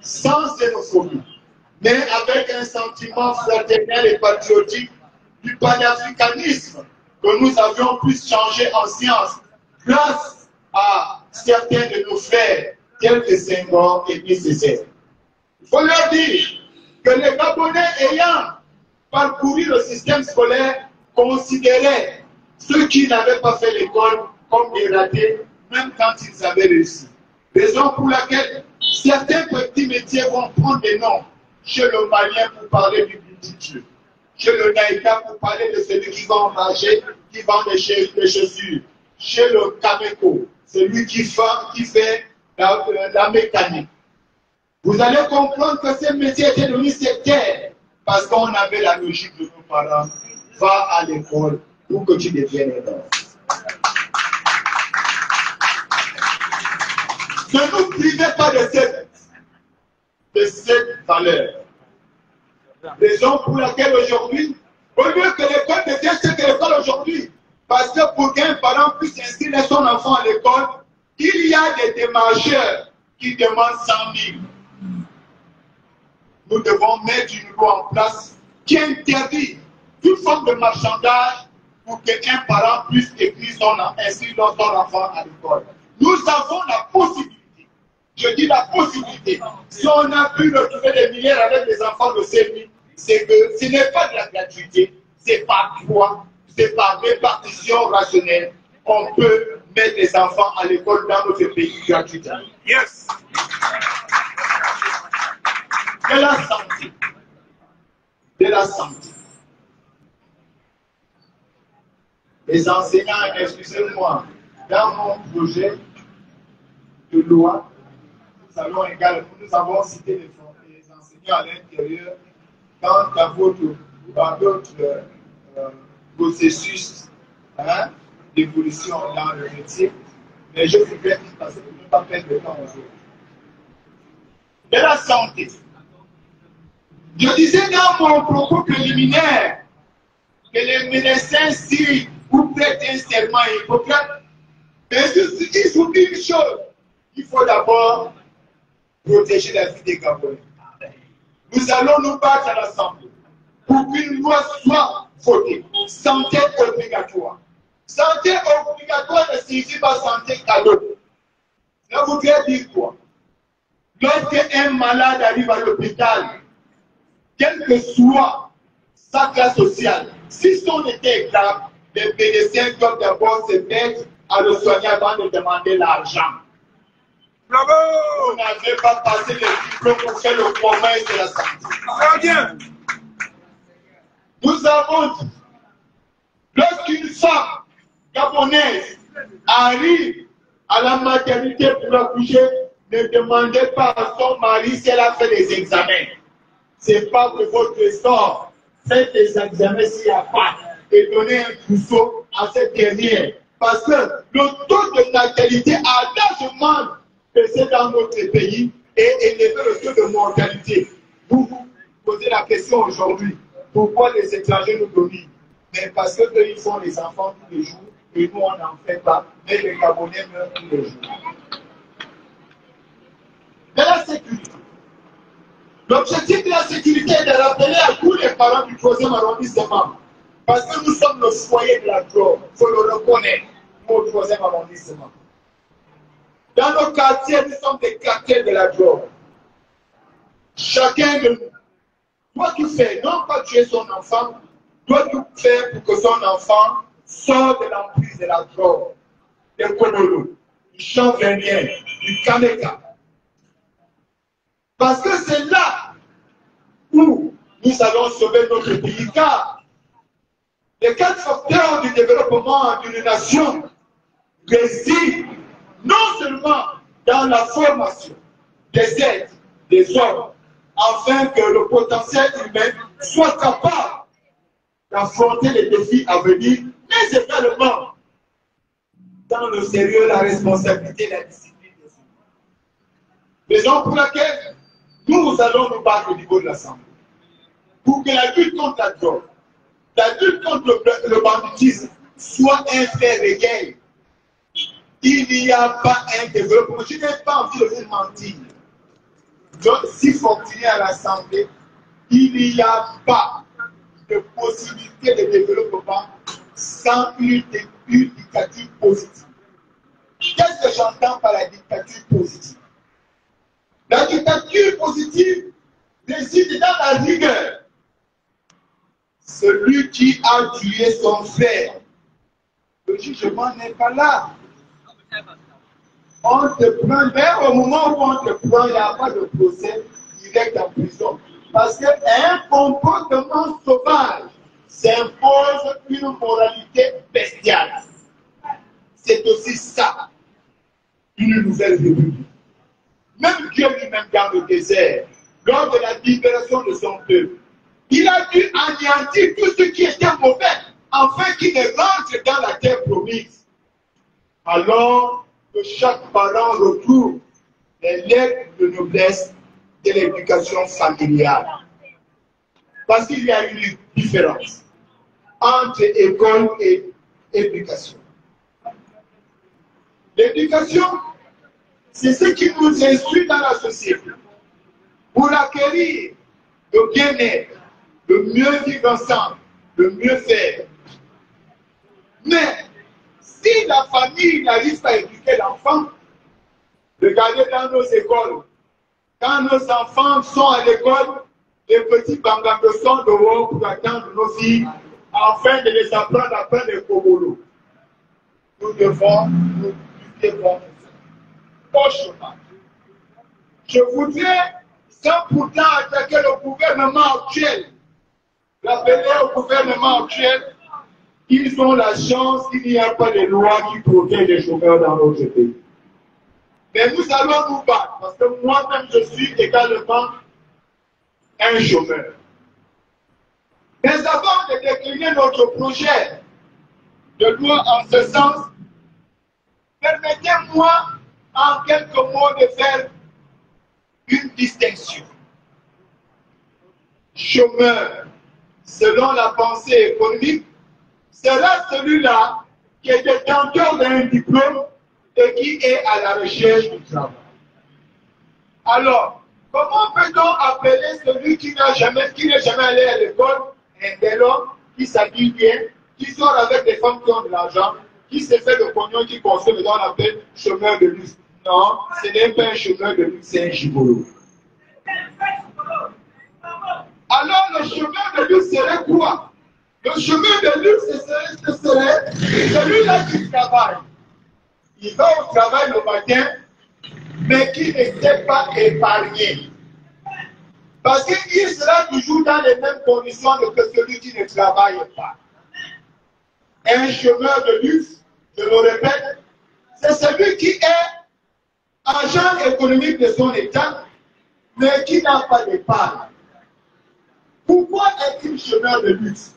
sans xénophobie, mais avec un sentiment fraternel et patriotique du panafricanisme que nous avions pu changer en science grâce à certains de nos frères, tels que Senghor et Césaire. Il faut leur dire que les Gabonais ayant parcouru le système scolaire considéraient ceux qui n'avaient pas fait l'école comme des ratés, même quand ils avaient réussi. Raison pour laquelle certains petits métiers vont prendre des noms chez le Malien pour parler du boutiquier, chez le Naïka pour parler de celui qui va en marché, qui vend des chaussures, chez le Kameko, celui qui fait la mécanique. Vous allez comprendre que ces métiers étaient devenus sectaires parce qu'on avait la logique de nos parents. Va à l'école pour que tu deviennes un homme. Ne nous privez pas de cette valeur. Raison pour laquelle aujourd'hui, au lieu que l'école devienne ce que l'école aujourd'hui, parce que pour qu'un parent puisse inscrire son enfant à l'école, il y a des démarcheurs qui demandent 100 000. Nous devons mettre une loi en place qui interdit toute forme de marchandage pour qu'un parent puisse inscrire son enfant à l'école. Nous avons la possibilité, je dis la possibilité, si on a pu retrouver des milliards avec les enfants de CEMI, c'est que ce n'est pas de la gratuité, c'est par droit, c'est par répartition rationnelle. On peut mettre les enfants à l'école dans notre pays gratuitement. Yes! De la santé. De la santé. Les enseignants, excusez-moi, dans mon projet de loi, nous avons cité les enseignants à l'intérieur quant à votre processus d'évolution dans le métier. Mais je voudrais passer pour ne pas perdre de temps aujourd'hui. De la santé. Je disais dans mon propos préliminaire que les médecins, si vous prêtez un serment à Hippocrate, mais il faut dire une chose. Il faut d'abord protéger la vie des Gabonais. Nous allons nous battre à l'Assemblée pour qu'une loi soit votée. Santé obligatoire. Santé obligatoire ne signifie pas santé cadeau. Ça voudrait dire quoi? Lorsqu'un malade arrive à l'hôpital, quelle que soit sa classe sociale, si son état est grave, les médecins doivent d'abord se mettre à le soigner avant de demander l'argent. Bravo! Vous n'avez pas passé les diplômes pour faire le commerce de la santé. Très bien! Nous avons dit, lorsqu'une femme gabonaise arrive à la maternité pour accoucher, ne demandez pas à son mari si elle a fait des examens. Ce n'est pas que votre sort. Faites des examens s'il n'y a pas. Et donnez un trousseau à cette dernière. Parce que le taux de natalité a largement baissé dans notre pays et élevé le taux de mortalité. Vous vous posez la question aujourd'hui, pourquoi les étrangers nous dominent? Mais parce qu'eux, ils font les enfants tous les jours et nous, on n'en fait pas. Mais les Gabonais meurent tous les jours. De la sécurité. L'objectif de la sécurité est de rappeler à tous les parents du 3e arrondissement. Parce que nous sommes le foyer de la drogue. Il faut le reconnaître, nous, au 3e arrondissement. Dans nos quartiers, nous sommes des quartiers de la drogue. Chacun de nous doit tout faire, non pas tuer son enfant, doit tout faire pour que son enfant sorte de l'emprise de la drogue, des Konolo, du Chanvrenien, du Kaneka. Parce que c'est là où nous allons sauver notre pays, car les 4 facteurs du développement d'une nation résident non seulement dans la formation des aides, des hommes, afin que le potentiel humain soit capable d'affronter les défis à venir, mais également dans le sérieux, la responsabilité et la discipline des hommes. Raison pour laquelle nous allons nous battre au niveau de l'Assemblée. Pour que la lutte contre la drogue, la lutte contre le banditisme soit un fait réel. Il n'y a pas un développement. Je n'ai pas envie de vous mentir. Donc, si fortuné à l'Assemblée, il n'y a pas de possibilité de développement sans une dictature positive. Qu'est-ce que j'entends par la dictature positive? La dictature positive réside dans la rigueur. Celui qui a tué son frère, le jugement n'est pas là. On te prend, mais au moment où on te prend, il n'y a pas de procès direct en prison. Parce qu'un comportement sauvage s'impose une moralité bestiale. C'est aussi ça, une nouvelle république. Même Dieu lui-même dans le désert, lors de la libération de son peuple, il a dû anéantir tout ce qui était mauvais, afin qu'il ne rentre dans la terre promise. Alors que chaque parent retrouve les lettres de noblesse de l'éducation familiale. Parce qu'il y a une différence entre école et éducation. L'éducation, c'est ce qui nous instruit dans la société pour acquérir le bien-être, le mieux vivre ensemble, le mieux faire. Mais si la famille n'arrive pas à éduquer l'enfant, regardez dans nos écoles, quand nos enfants sont à l'école, les petits bangangos sont dehors pour attendre nos filles afin de les apprendre à prendre les kobolos. Nous devons au chômage. Je voudrais, sans pourtant attaquer le gouvernement actuel, rappeler au gouvernement actuel qu'ils ont la chance qu'il n'y a pas de loi qui protège les chômeurs dans notre pays. Mais nous allons nous battre, parce que moi-même je suis également un chômeur. Mais avant de décliner notre projet de loi en ce sens, permettez-moi en quelques mots de faire une distinction. Chômeur, selon la pensée économique, sera celui-là qui est détenteur d'un diplôme et qui est à la recherche du travail. Alors, comment peut-on appeler celui qui n'est jamais allé à l'école un bel homme, qui s'habille bien, qui sort avec des femmes qui ont de l'argent, qui se fait le pognon, qui consomme, on appelle chômeur de luxe? Non, ce n'est pas un chômeur de luxe, c'est un gigolo. Alors, le chômeur de luxe serait quoi? Le chômeur de luxe serait celui-là qui travaille. Il va au travail le matin, mais qui ne s'est pas épargné. Parce qu'il sera toujours dans les mêmes conditions que celui qui ne travaille pas. Un chômeur de luxe, je le répète, c'est celui qui est agent économique de son État, mais qui n'a pas d'épargne. Pourquoi est-il chômeur de luxe?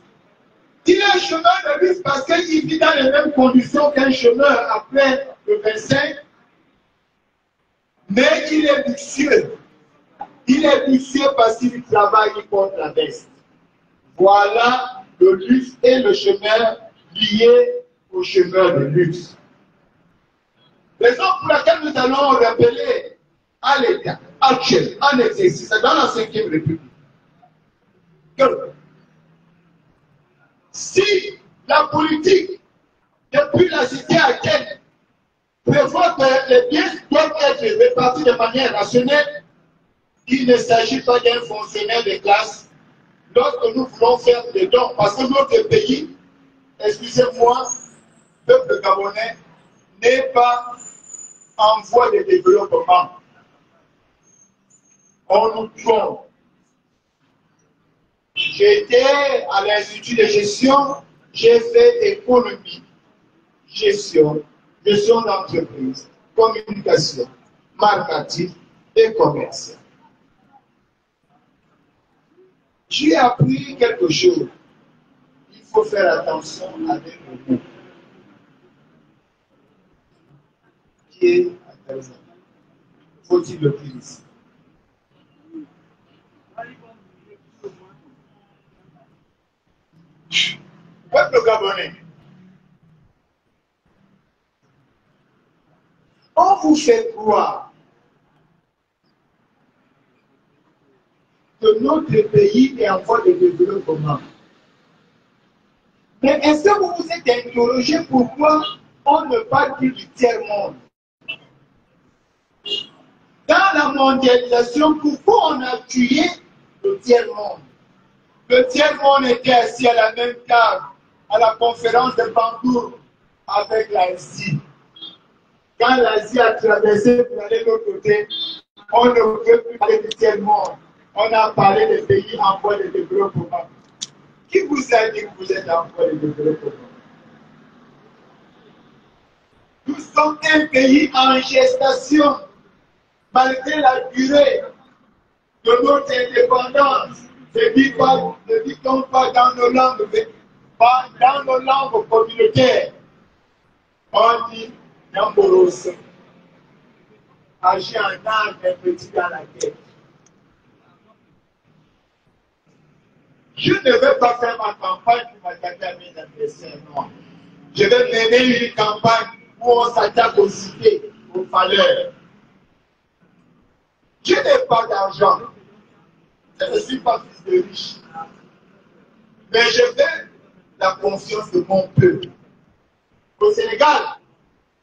Il est chômeur de luxe parce qu'il vit dans les mêmes conditions qu'un chômeur après le 25, mais il est luxueux. Il est luxueux parce qu'il travaille, il porte la veste. Voilà le luxe et le chômeur lié au chômeur de luxe. Raison pour laquelle nous allons rappeler à l'État actuel, en exercice, dans la 5e République, que si la politique, depuis la cité Athènes, prévoit que les biens doivent être répartis de manière rationnelle, il ne s'agit pas d'un fonctionnaire de classe. Lorsque nous voulons faire des dons, parce que notre pays, excusez-moi, le peuple gabonais n'est pas en voie de développement. On nous trompe. J'étais à l'Institut de gestion, j'ai fait économie, gestion d'entreprise, communication, marketing et commerce. J'ai appris quelque chose. Il faut faire attention avec le mot. Qui est intéressant. Faut-il le dire ici? Peuple gabonais, on vous fait croire que notre pays est en voie de développement. Mais est-ce que vous vous êtes interrogé pourquoi on ne parle plus du tiers-monde? Dans la mondialisation, pourquoi on a tué le tiers-monde? Le tiers-monde était assis à la même table, à la conférence de Bangour avec l'Asie. Quand l'Asie a traversé pour aller de l'autre côté, on ne veut plus parler du tiers-monde. On a parlé des pays en voie de développement. Qui vous a dit que vous êtes en voie de développement? Nous sommes un pays en gestation, malgré la durée de notre indépendance. Ne dit-on pas dans nos langues, dans nos langues communautaires, on dit Namboros, agir en âme un petit dans la tête. Je ne vais pas faire ma campagne pour m'attaquer à mes adversaires, non. Je vais mener une campagne où on s'attaque aux cités, aux valeurs. Je n'ai pas d'argent. Je ne suis pas fils de riche. Mais je veux la confiance de mon peuple. Au Sénégal,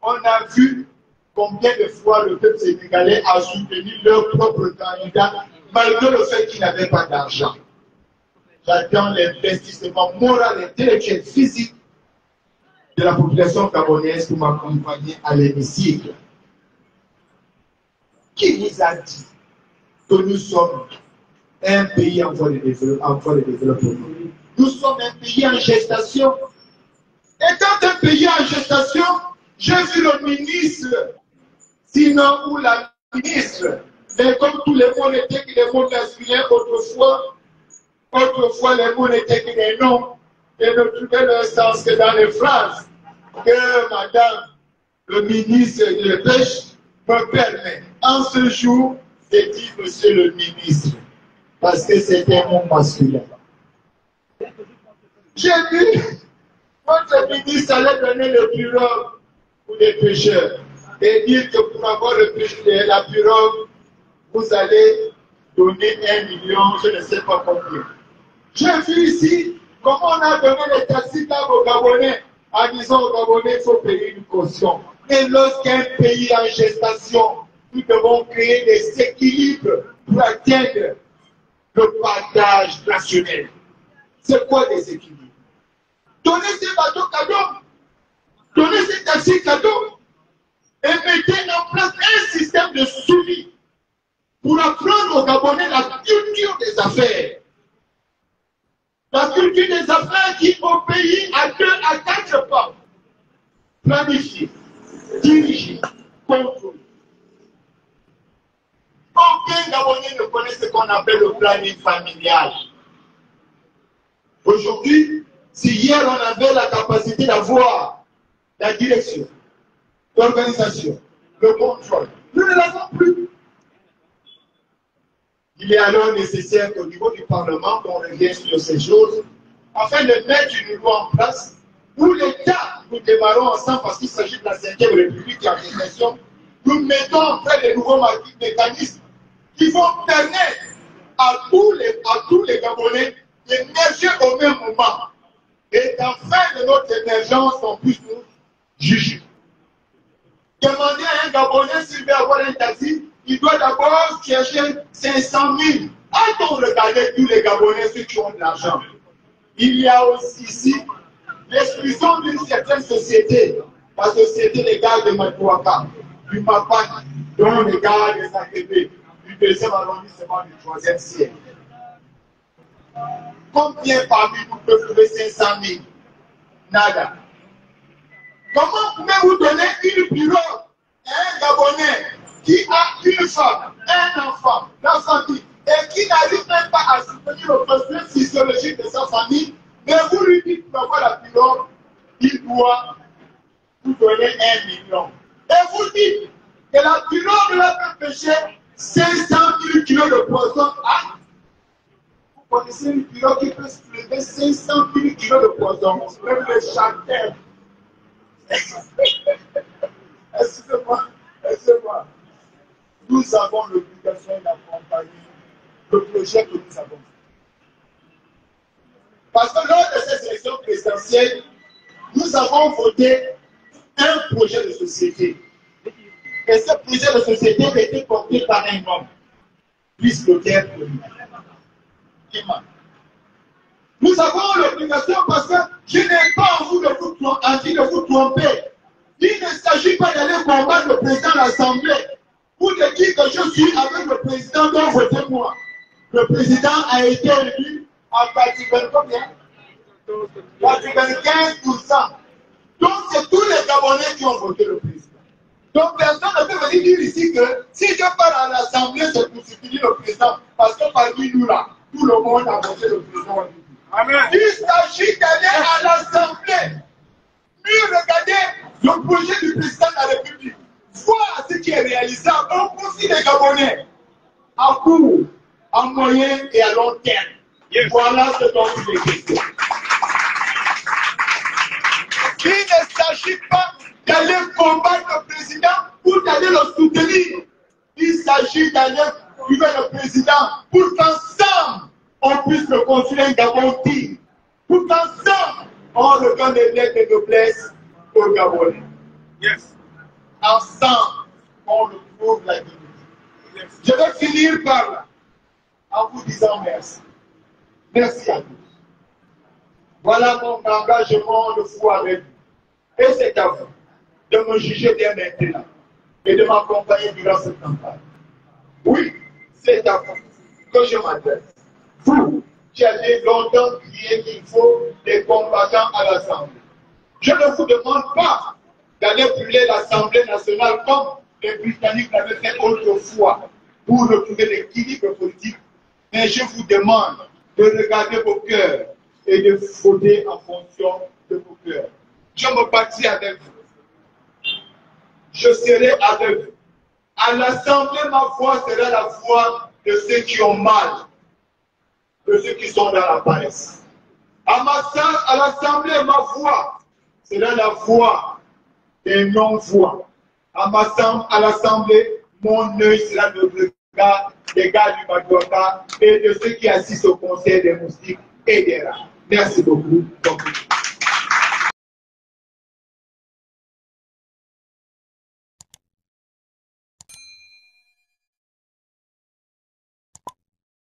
on a vu combien de fois le peuple sénégalais a soutenu leur propre candidat, malgré le fait qu'il n'avait pas d'argent. J'attends l'investissement moral, intellectuel, physique de la population gabonaise pour m'accompagner à l'hémicycle. Qui vous a dit que nous sommes un pays en voie de développement? Nous sommes un pays en gestation. Étant un pays en gestation, j'ai vu le ministre, sinon ou la ministre, mais comme tous les mots n'étaient que des mots masculins autrefois les mots n'étaient que des noms et ne trouvaient leur sens que dans les phrases que madame le ministre de la Pêche me permet en ce jour de dire monsieur le ministre, parce que c'est un mot masculin. J'ai vu votre ministre allait donner le pirogue pour les pêcheurs et dire que pour avoir la pirogue, vous allez donner 1 million, je ne sais pas combien. J'ai vu ici comment on a donné les taxis aux Gabonais en disant aux Gabonais qu'il faut payer une caution. Et lorsqu'un pays est en gestation, nous devons créer des équilibres pour atteindre le partage national. C'est quoi des équilibres? Donnez ces bateaux cadeaux, donnez ces taxis cadeaux et mettez en place un système de suivi pour apprendre aux Gabonais la culture des affaires. La culture des affaires qui au pays à 2 à 4 pas. Planifier, diriger, contrôler. Aucun Gabonais ne connaît ce qu'on appelle le planning familial. Aujourd'hui, si hier on avait la capacité d'avoir la direction, l'organisation, le contrôle, nous ne l'avons plus. Il est alors nécessaire qu'au niveau du Parlement, qu'on revienne sur ces choses, afin de mettre une loi en place où l'État, nous démarrons ensemble parce qu'il s'agit de la 5e République qui est en question, nous mettons en place de nouveaux mécanismes qui vont permettre à tous les Gabonais d'émerger au même moment. Et qu'en fin de notre émergence, on puisse nous juger. Demander à un Gabonais s'il veut avoir un taxi, il doit d'abord chercher 500 000. A-t-on regardé tous les Gabonais, ceux qui ont de l'argent? Il y a aussi ici l'exclusion d'une certaine société, la société des gars de Matouaka, du Mapak, dont les gars des AKB, du 2e arrondissement du 3e siècle. Combien parmi nous peuvent trouver 500 000? Nada. Comment pouvez-vous donner une pirogue à un Gabonais qui a une femme, un enfant, la famille, et qui n'arrive même pas à soutenir le besoin physiologique de sa famille, mais vous lui dites pour avoir la pirogue, il doit vous donner 1 million. Et vous dites que la pirogue là peut pêcher 500 000 kilos de poisson. Ah, vous connaissez une pirogue qui peut soulever 500 000 kilos de poisson, même le chanteur. Excusez-moi, excusez-moi. Nous avons l'obligation d'accompagner le projet que nous avons. Parce que lors de cette élection présidentielle, nous avons voté un projet de société. Et ce projet de société a été porté par un homme, Luis Lothaire Colina. Nous avons l'obligation parce que je n'ai pas envie de vous tromper. Il ne s'agit pas d'aller combattre le président de l'Assemblée pour te dire que je suis avec le président dont votez moi. Le président a été élu à partir de combien? 95%. Donc c'est tous les Gabonais qui ont voté le président. Donc personne ne peut venir dire ici que si je pars à l'Assemblée, c'est pour soutenir le président. Parce que parmi nous là, tout le monde a voté le président. Amen. Il s'agit d'aller à l'Assemblée, mieux regarder le projet du président de la République, voir ce qui est réalisable au profit des Gabonais, à court, à moyen et à long terme. Yes. Voilà ce dont il est question. Il ne s'agit pas d'aller combattre le président ou d'aller le soutenir. Il s'agit d'aller suivre le président pour qu'ensemble, on puisse le construire un Gabon digne. Pour qu'ensemble, on regarde les lettres de noblesse au Gabonais. Yes. Ensemble, on retrouve la dignité. Yes. Je vais finir par là, en vous disant merci. Merci à tous. Voilà mon engagement de foi avec vous. Et c'est à vous de me juger bien maintenant et de m'accompagner durant cette campagne. Oui, c'est à vous que je m'adresse. Vous qui avez longtemps crié qu'il faut des combattants à l'Assemblée. Je ne vous demande pas d'aller brûler l'Assemblée nationale comme les Britanniques l'avaient fait autrefois pour retrouver l'équilibre politique. Mais je vous demande de regarder vos cœurs et de voter en fonction de vos cœurs. Je me bâtis avec vous. Je serai avec vous. À l'Assemblée, ma voix sera la voix de ceux qui ont mal, de ceux qui sont dans la paresse. À l'Assemblée, ma voix sera la voix des non-voix. À l'Assemblée, mon œil sera le regard des gars du Magdota et de ceux qui assistent au conseil des moustiques et des rats. Merci beaucoup.